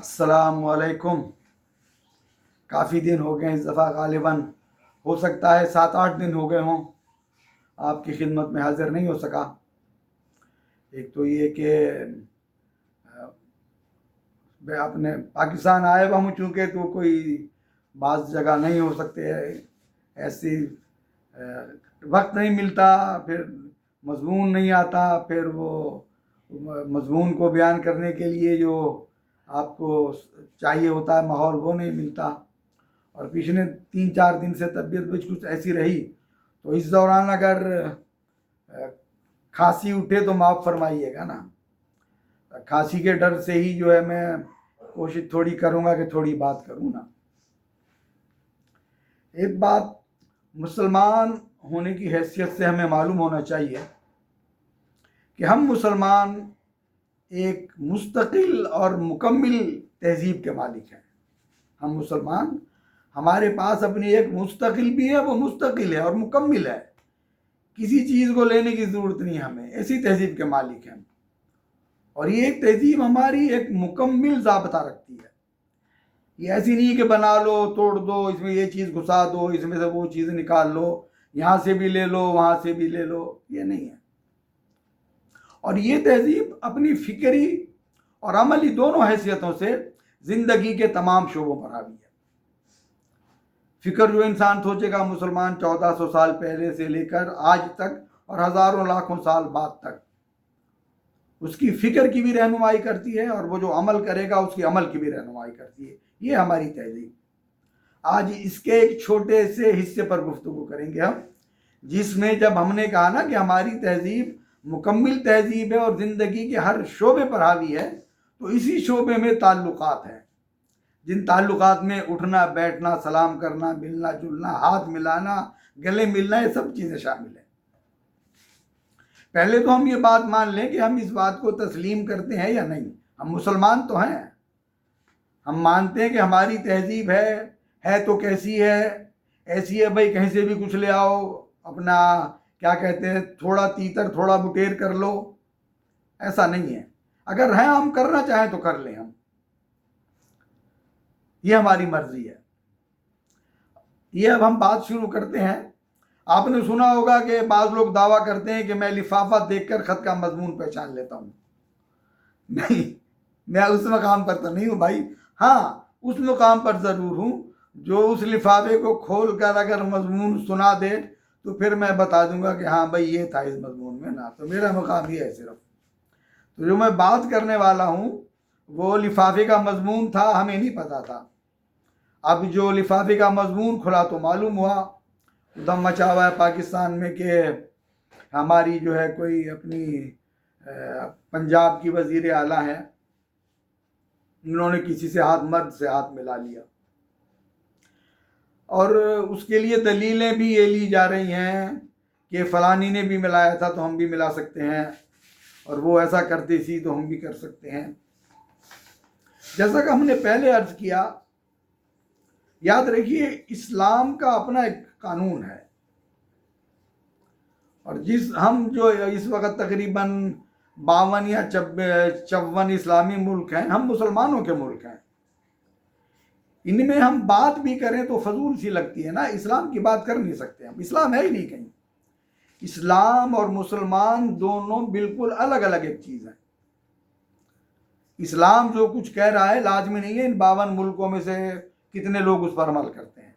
السلام علیکم۔ کافی دن ہو گئے، اس دفعہ غالباً ہو سکتا ہے 7-8 دن ہو گئے ہوں آپ کی خدمت میں حاضر نہیں ہو سکا۔ ایک تو یہ کہ اپنے پاکستان آئے ہوا ہوں، چونکہ تو کوئی بعض جگہ نہیں ہو سکتے، ایسی وقت نہیں ملتا، پھر مضمون نہیں آتا، پھر وہ مضمون کو بیان کرنے کے لیے جو آپ کو چاہیے ہوتا ہے ماحول وہ نہیں ملتا، اور پچھلے 3-4 دن سے طبیعت کچھ ایسی رہی، تو اس دوران اگر کھانسی اٹھے تو معاف فرمائیے گا نا۔ کھانسی کے ڈر سے ہی جو ہے میں کوشش تھوڑی کروں گا کہ تھوڑی بات کروں نا۔ ایک بات مسلمان ہونے کی حیثیت سے ہمیں معلوم ہونا چاہیے کہ ہم مسلمان ایک مستقل اور مکمل تہذیب کے مالک ہیں۔ ہم مسلمان، ہمارے پاس اپنی ایک مستقل بھی ہے، وہ مستقل ہے اور مکمل ہے، کسی چیز کو لینے کی ضرورت نہیں ہمیں، ایسی تہذیب کے مالک ہیں۔ اور یہ ایک تہذیب ہماری ایک مکمل ضابطہ رکھتی ہے، یہ ایسی نہیں کہ بنا لو توڑ دو، اس میں یہ چیز گھسا دو، اس میں سے وہ چیز نکال لو، یہاں سے بھی لے لو وہاں سے بھی لے لو، یہ نہیں ہے۔ اور یہ تہذیب اپنی فکری اور عملی دونوں حیثیتوں سے زندگی کے تمام شعبوں پر حاوی ہے۔ فکر جو انسان سوچے گا، مسلمان 1400 سال پہلے سے لے کر آج تک اور ہزاروں لاکھوں سال بعد تک اس کی فکر کی بھی رہنمائی کرتی ہے، اور وہ جو عمل کرے گا اس کی عمل کی بھی رہنمائی کرتی ہے۔ یہ ہماری تہذیب۔ آج اس کے ایک چھوٹے سے حصے پر گفتگو کریں گے ہم، جس میں جب ہم نے کہا نا کہ ہماری تہذیب مکمل تہذیب ہے اور زندگی کے ہر شعبے پر حاوی ہے، تو اسی شعبے میں تعلقات ہیں، جن تعلقات میں اٹھنا بیٹھنا، سلام کرنا، ملنا جلنا، ہاتھ ملانا، گلے ملنا، یہ سب چیزیں شامل ہیں۔ پہلے تو ہم یہ بات مان لیں کہ ہم اس بات کو تسلیم کرتے ہیں یا نہیں۔ ہم مسلمان تو ہیں، ہم مانتے ہیں کہ ہماری تہذیب ہے تو کیسی ہے؟ ایسی ہے بھائی کہیں سے بھی کچھ لے آؤ، اپنا کیا کہتے ہیں تھوڑا تیتر تھوڑا بٹیر کر لو، ایسا نہیں ہے۔ اگر ہیں، ہم کرنا چاہیں تو کر لیں، ہم یہ ہماری مرضی ہے۔ یہ اب ہم بات شروع کرتے ہیں۔ آپ نے سنا ہوگا کہ بعض لوگ دعویٰ کرتے ہیں کہ میں لفافہ دیکھ کر خط کا مضمون پہچان لیتا ہوں۔ نہیں، میں اس مقام پر تو نہیں ہوں بھائی، ہاں اس مقام پر ضرور ہوں جو اس لفافے کو کھول کر اگر مضمون سنا دے تو پھر میں بتا دوں گا کہ ہاں بھائی یہ تھا اس مضمون میں نا، تو میرا مقام یہ ہے صرف۔ تو جو میں بات کرنے والا ہوں وہ لفافے کا مضمون تھا، ہمیں نہیں پتا تھا۔ اب جو لفافے کا مضمون کھلا تو معلوم ہوا، دم مچا ہوا ہے پاکستان میں کہ ہماری جو ہے کوئی اپنی پنجاب کی وزیر اعلیٰ ہیں، انہوں نے کسی سے مرد سے ہاتھ ملا لیا، اور اس کے لیے دلیلیں بھی یہ لی جا رہی ہیں کہ فلانی نے بھی ملایا تھا تو ہم بھی ملا سکتے ہیں، اور وہ ایسا کرتی تھی تو ہم بھی کر سکتے ہیں۔ جیسا کہ ہم نے پہلے عرض کیا، یاد رکھیے اسلام کا اپنا ایک قانون ہے، اور ہم جو اس وقت تقریباً 52 یا 54 اسلامی ملک ہیں، ہم مسلمانوں کے ملک ہیں۔ ان میں ہم بات بھی کریں تو فضول سی لگتی ہے نا، اسلام کی بات کر نہیں سکتے ہم، اسلام ہے ہی نہیں کہیں۔ اسلام اور مسلمان دونوں بالکل الگ الگ ایک چیز ہے۔ اسلام جو کچھ کہہ رہا ہے لازمی نہیں ہے ان 52 ملکوں میں سے کتنے لوگ اس پر عمل کرتے ہیں،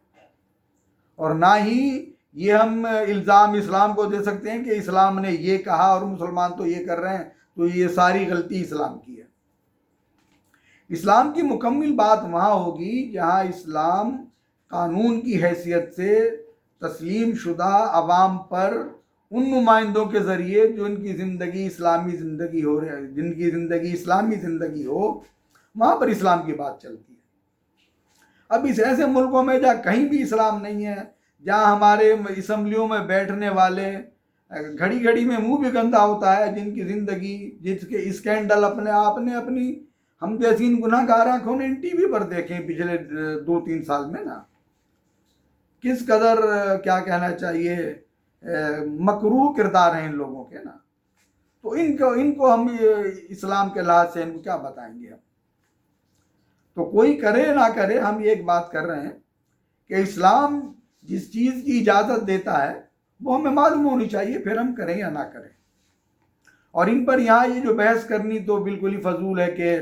اور نہ ہی یہ ہم الزام اسلام کو دے سکتے ہیں کہ اسلام نے یہ کہا اور مسلمان تو یہ کر رہے ہیں، تو یہ ساری غلطی اسلام کی ہے۔ اسلام کی مکمل بات وہاں ہوگی جہاں اسلام قانون کی حیثیت سے تسلیم شدہ عوام پر ان نمائندوں کے ذریعے جو ان کی زندگی اسلامی زندگی ہو رہی ہے، جن کی زندگی اسلامی زندگی ہو، وہاں پر اسلام کی بات چلتی ہے۔ اب اس ایسے ملکوں میں جہاں کہیں بھی اسلام نہیں ہے، جہاں ہمارے اسمبلیوں میں بیٹھنے والے گھڑی گھڑی میں منہ بھی گندا ہوتا ہے، جن کی زندگی، جس کے اسکینڈل اپنے آپ نے اپنی ہم جیسی ان گناہ گار آنکھوں نے ٹی وی پر دیکھیں پچھلے 2-3 سال میں نا، کس قدر کیا کہنا چاہیے مکروہ کردار ہیں ان لوگوں کے نا، تو ان کو ہم اسلام کے لحاظ سے ان کو کیا بتائیں گے ہم۔ تو کوئی کرے نہ کرے، ہم ایک بات کر رہے ہیں کہ اسلام جس چیز کی اجازت دیتا ہے وہ ہمیں معلوم ہونی چاہیے، پھر ہم کریں یا نہ کریں۔ اور ان پر یہاں یہ جو بحث کرنی تو بالکل ہی فضول ہے کہ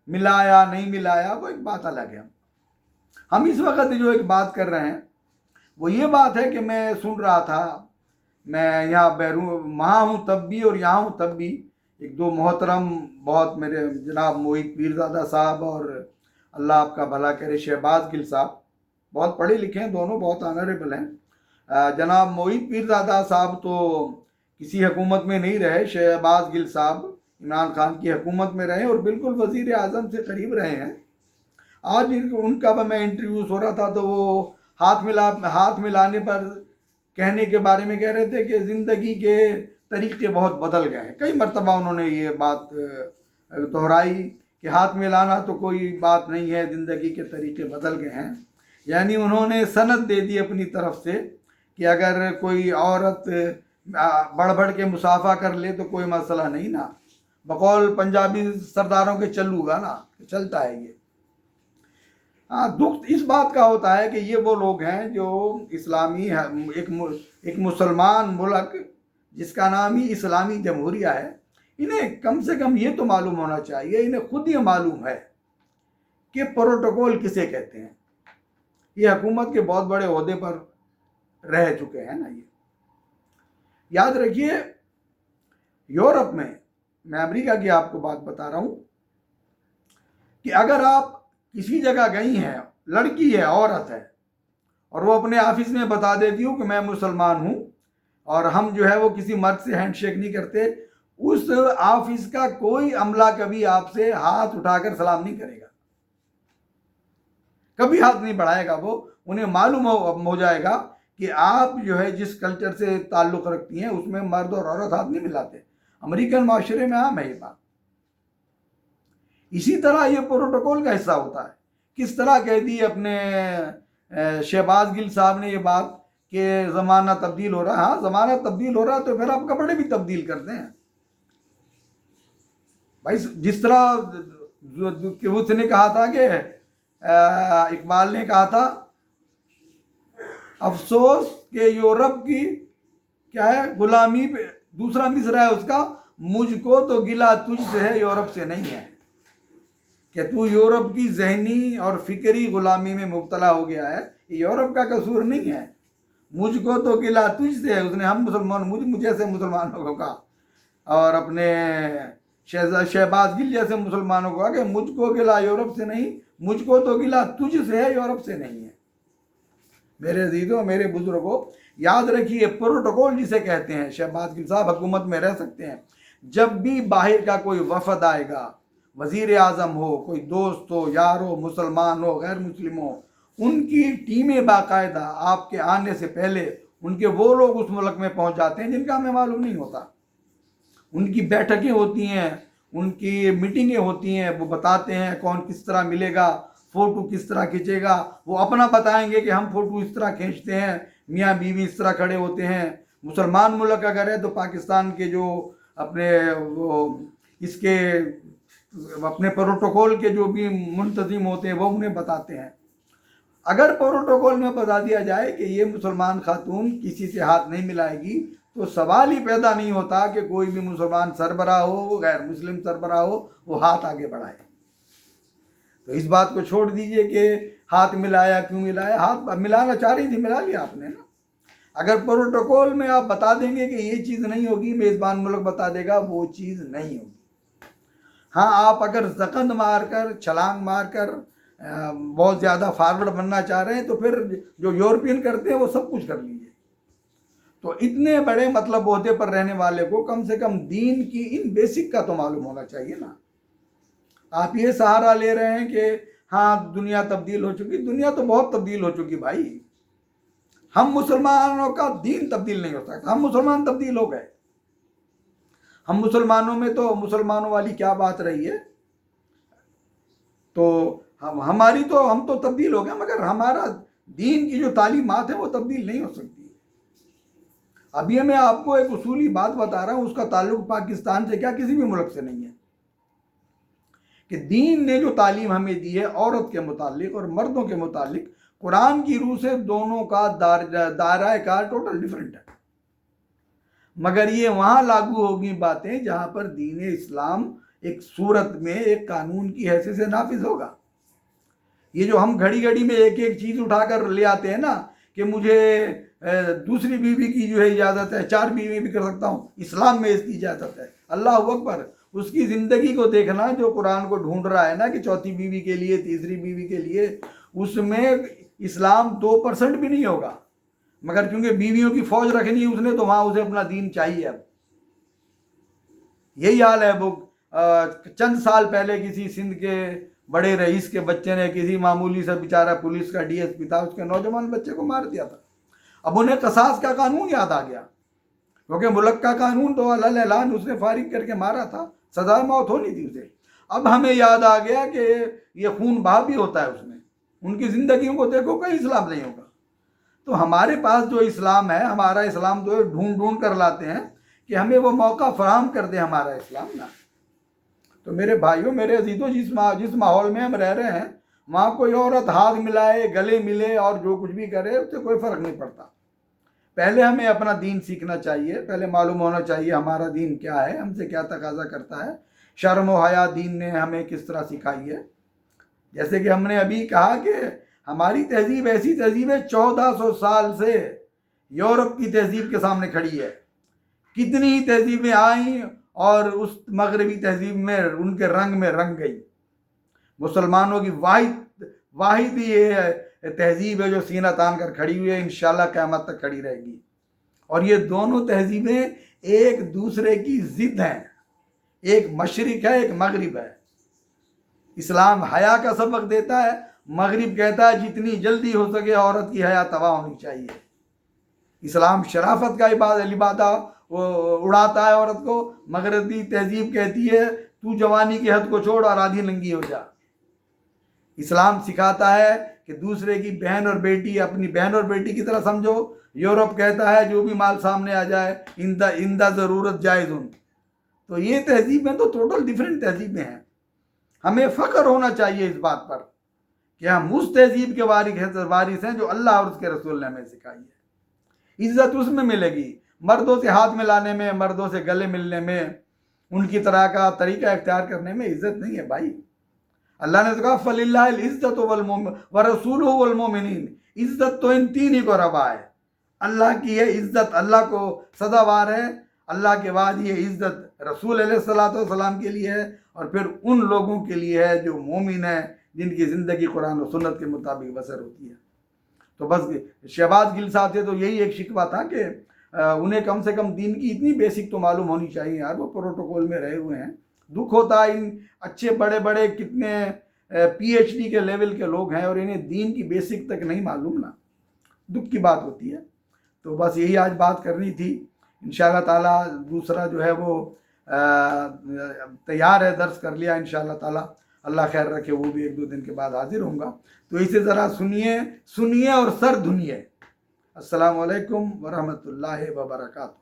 ملایا نہیں ملایا، وہ ایک بات الگ ہے۔ ہم اس وقت جو ایک بات کر رہے ہیں وہ یہ بات ہے کہ میں سن رہا تھا، میں یہاں بیرون وہاں ہوں تب بھی اور یہاں ہوں تب بھی، ایک دو محترم بہت میرے جناب محیط پیرزادہ صاحب اور اللہ آپ کا بھلا کرے شہباز گل صاحب، بہت پڑھے لکھے ہیں دونوں، بہت آنریبل ہیں۔ جناب محیط پیرزادہ صاحب تو کسی حکومت میں نہیں رہے، شہباز گل صاحب عمران خان کی حکومت میں رہے اور بالکل وزیر اعظم سے قریب رہے ہیں۔ آج ان کا میں انٹرویو ہو رہا تھا تو وہ ہاتھ ملانے پر کہنے کے بارے میں کہہ رہے تھے کہ زندگی کے طریقے بہت بدل گئے ہیں۔ کئی مرتبہ انہوں نے یہ بات دہرائی کہ ہاتھ ملانا تو کوئی بات نہیں ہے، زندگی کے طریقے بدل گئے ہیں۔ یعنی انہوں نے سند دے دی اپنی طرف سے کہ اگر کوئی عورت بڑھ بڑھ کے مصافحہ کر لے تو کوئی مسئلہ نہیں نا، بقول پنجابی سرداروں کے چلو گا نا، چلتا ہے یہ۔ دکھ اس بات کا ہوتا ہے کہ یہ وہ لوگ ہیں جو اسلامی ایک مسلمان ملک جس کا نام ہی اسلامی جمہوریہ ہے، انہیں کم سے کم یہ تو معلوم ہونا چاہیے، انہیں خود یہ معلوم ہے کہ پروٹوکول کسے کہتے ہیں۔ یہ حکومت کے بہت بڑے عہدے پر رہ چکے ہیں نا۔ یہ یاد رکھیے، یورپ میں امریکہ کی آپ کو بات بتا رہا ہوں کہ اگر آپ کسی جگہ گئی ہیں، لڑکی ہے، عورت ہے، اور وہ اپنے آفس میں بتا دیتی ہوں کہ میں مسلمان ہوں اور ہم جو ہے وہ کسی مرد سے ہینڈ شیک نہیں کرتے، اس آفس کا کوئی عملہ کبھی آپ سے ہاتھ اٹھا کر سلام نہیں کرے گا، کبھی ہاتھ نہیں بڑھائے گا۔ وہ انہیں معلوم ہو جائے گا کہ آپ جو ہے جس کلچر سے تعلق رکھتی ہیں اس میں مرد اور عورت ہاتھ نہیں ملاتے۔ امریکن معاشرے میں عام ہے یہ بات۔ اسی طرح یہ پروٹوکول کا حصہ ہوتا ہے۔ کس طرح کہہ دی اپنے شہباز گل صاحب نے یہ بات کہ زمانہ تبدیل ہو رہا ہے۔ ہاں زمانہ تبدیل ہو رہا ہے تو پھر آپ کپڑے بھی تبدیل کر دیں بھائی، جس طرح اس نے کہا تھا کہ اقبال نے کہا تھا، افسوس کہ یورپ کی کیا ہے غلامی پہ، دوسرا مصرع ہے اس کا، مجھ کو تو گلہ تجھ سے ہے یورپ سے نہیں ہے، کہ تو یورپ کی ذہنی اور فکری غلامی میں مبتلا ہو گیا ہے، یہ یورپ کا قصور نہیں ہے، مجھ کو تو گلہ تجھ سے ہے۔ اس نے ہم مسلمان مجھ جیسے مسلمانوں کو کہا، اور اپنے شہباز گل جیسے مسلمانوں کو کہا کہ مجھ کو گلہ یورپ سے نہیں، مجھ کو تو گلہ تجھ سے ہے یورپ سے نہیں ہے۔ میرے عزیزوں، میرے بزرگوں، یاد رکھیے پروٹوکول جسے کہتے ہیں، شہباز گل صاحب حکومت میں رہ سکتے ہیں، جب بھی باہر کا کوئی وفد آئے گا، وزیر اعظم ہو، کوئی دوست ہو، یار ہو، مسلمان ہو، غیر مسلم ہو، ان کی ٹیمیں باقاعدہ آپ کے آنے سے پہلے ان کے وہ لوگ اس ملک میں پہنچ جاتے ہیں جن کا ہمیں معلوم نہیں ہوتا۔ ان کی بیٹھکیں ہوتی ہیں، ان کی میٹنگیں ہوتی ہیں، وہ بتاتے ہیں کون کس طرح ملے گا، فوٹو کس طرح کھینچے گا، وہ اپنا بتائیں گے کہ ہم فوٹو اس طرح کھینچتے ہیں، میاں بیوی اس طرح کھڑے ہوتے ہیں۔ مسلمان ملک اگر ہے تو پاکستان کے جو اپنے وہ اس کے اپنے پروٹوکول کے جو بھی منتظم ہوتے ہیں وہ انہیں بتاتے ہیں۔ اگر پروٹوکول میں بتا دیا جائے کہ یہ مسلمان خاتون کسی سے ہاتھ نہیں ملائے گی تو سوال ہی پیدا نہیں ہوتا کہ کوئی بھی مسلمان سربراہ ہو، غیر مسلم سربراہ ہو، وہ ہاتھ آگے بڑھائے۔ تو اس بات کو چھوڑ دیجئے کہ ہاتھ ملایا کیوں ملایا، ہاتھ ملانا چاہ رہی تھی، ملا لیا آپ نے نا۔ اگر پروٹوکول میں آپ بتا دیں گے کہ یہ چیز نہیں ہوگی، میزبان ملک بتا دے گا وہ چیز نہیں ہوگی۔ ہاں آپ اگر زکند مار کر، چھلانگ مار کر بہت زیادہ فارورڈ بننا چاہ رہے ہیں تو پھر جو یورپین کرتے ہیں وہ سب کچھ کر لیجیے۔ تو اتنے بڑے مطلب عہدے پر رہنے والے کو کم سے کم دین کی ان بیسک کا تو معلوم ہونا چاہیے نا۔ آپ یہ سہارا لے رہے ہیں کہ ہاں دنیا تبدیل ہو چکی، دنیا تو بہت تبدیل ہو چکی بھائی۔ ہم مسلمانوں کا دین تبدیل نہیں ہو سکتا، ہم مسلمان تبدیل ہو گئے۔ ہم مسلمانوں میں تو مسلمانوں والی کیا بات رہی ہے، تو ہم تو تبدیل ہو گئے، مگر ہمارا دین کی جو تعلیمات ہیں وہ تبدیل نہیں ہو سکتی۔ اب یہ میں آپ کو ایک اصولی بات بتا رہا ہوں، اس کا تعلق پاکستان سے کیا کسی بھی ملک سے نہیں ہے، کہ دین نے جو تعلیم ہمیں دی ہے عورت کے متعلق اور مردوں کے متعلق، قرآن کی روح سے دونوں کا دائرہ کار ٹوٹل ڈیفرنٹ ہے، مگر یہ وہاں لاگو ہوگی باتیں جہاں پر دین اسلام ایک صورت میں ایک قانون کی حیثیت سے نافذ ہوگا۔ یہ جو ہم گھڑی گھڑی میں ایک ایک چیز اٹھا کر لے آتے ہیں نا کہ مجھے دوسری بیوی کی جو ہے اجازت ہے، 4 بیوی بھی کر سکتا ہوں، اسلام میں اس کی اجازت ہے، اللہ اکبر۔ اس کی زندگی کو دیکھنا جو قرآن کو ڈھونڈ رہا ہے نا کہ چوتھی بیوی کے لیے، تیسری بیوی کے لیے، اس میں اسلام 2% بھی نہیں ہوگا، مگر کیونکہ بیویوں کی فوج رکھنی ہے اس نے تو وہاں اسے اپنا دین چاہیے۔ اب یہی حال ہے۔ وہ چند سال پہلے کسی سندھ کے بڑے رئیس کے بچے نے کسی معمولی سا بیچارہ پولیس کا ڈی ایس پی تھا، اس کے نوجوان بچے کو مار دیا تھا۔ اب انہیں قصاص کا قانون یاد آ گیا، کیونکہ ملک کا قانون تو علیہ اعلان اس نے فارغ کر کے مارا تھا، سزا موت ہونی تھی اسے۔ اب ہمیں یاد آ گیا کہ یہ خون بہا بھی ہوتا ہے اس میں، ان کی زندگیوں کو دیکھو کہیں اسلام نہیں ہوگا۔ تو ہمارے پاس جو اسلام ہے، ہمارا اسلام جو ڈھونڈ ڈھونڈ کر لاتے ہیں کہ ہمیں وہ موقع فراہم کر دے ہمارا اسلام نا۔ تو میرے بھائیوں، میرے عزیزوں، جس ماحول میں ہم رہ رہے ہیں وہاں کوئی عورت ہاتھ ملائے، گلے ملے اور جو کچھ بھی کرے اس سے کوئی فرق نہیں پڑتا۔ پہلے ہمیں اپنا دین سیکھنا چاہیے، پہلے معلوم ہونا چاہیے ہمارا دین کیا ہے، ہم سے کیا تقاضا کرتا ہے، شرم و حیا دین نے ہمیں کس طرح سکھائی ہے۔ جیسے کہ ہم نے ابھی کہا کہ ہماری تہذیب ایسی تہذیب ہے 1400 سال سے یورپ کی تہذیب کے سامنے کھڑی ہے۔ کتنی ہی تہذیبیں آئیں اور اس مغربی تہذیب میں ان کے رنگ میں رنگ گئی۔ مسلمانوں کی واحد یہ تہذیب ہے جو سینہ تان کر کھڑی ہوئی ہے، انشاءاللہ قیامت تک کھڑی رہے گی۔ اور یہ دونوں تہذیبیں ایک دوسرے کی ضد ہیں، ایک مشرق ہے ایک مغرب ہے۔ اسلام حیا کا سبق دیتا ہے، مغرب کہتا ہے جتنی جلدی ہو سکے عورت کی حیا تباہ ہونی چاہیے۔ اسلام شرافت کا لبادہ اڑاتا ہے عورت کو، مغربی تہذیب کہتی ہے تو جوانی کی حد کو چھوڑ اور آدھی ننگی ہو جا۔ اسلام سکھاتا ہے کہ دوسرے کی بہن اور بیٹی اپنی بہن اور بیٹی کی طرح سمجھو۔ یورپ کہتا ہے جو بھی مال سامنے آ جائے اندہ ضرورت جائز ان۔ تو یہ تہذیبیں تو ٹوٹل ڈیفرنٹ تہذیبیں ہیں۔ ہمیں فخر ہونا چاہیے اس بات پر کہ ہم اس تہذیب کے وارث ہیں جو اللہ اور اس کے رسول نے ہمیں سکھائی ہے۔ عزت اس میں ملے گی، مردوں سے ہاتھ ملانے میں، مردوں سے گلے ملنے میں، ان کی طرح کا طریقہ اختیار کرنے میں عزت نہیں ہے بھائی۔ اللہ نے تو کہا فَلِلَّهِ الْعِزَّةُ وَرَسُولُهُ وَالْمُؤْمِنِينَ، عزت تو ان تین ہی کو روا ہے۔ اللہ کی یہ عزت اللہ کو سزاوار ہے، اللہ کے بعد یہ عزت رسول علیہ السلام کے لیے ہے، اور پھر ان لوگوں کے لیے ہے جو مومن ہیں، جن کی زندگی قرآن و سنت کے مطابق بسر ہوتی ہے۔ تو بس شہباز گل صاحب سے تو یہی ایک شکوہ تھا کہ انہیں کم سے کم دین کی اتنی بیسک تو معلوم ہونی چاہیے یار، وہ پروٹوکول میں رہے ہوئے ہیں۔ دکھ ہوتا ہے ان اچھے بڑے بڑے کتنے پی ایچ ڈی کے لیول کے لوگ ہیں اور انہیں دین کی بیسک تک نہیں معلوم نا، دکھ کی بات ہوتی ہے۔ تو بس یہی آج بات کرنی تھی۔ انشاءاللہ تعالیٰ دوسرا جو ہے وہ تیار ہے، درس کر لیا انشاءاللہ تعالیٰ، اللہ خیر رکھے، وہ بھی 1-2 دن کے بعد حاضر ہوں گا۔ تو اسے ذرا سنیے اور سر دھنیے۔ السلام علیکم ورحمۃ اللہ وبرکاتہ۔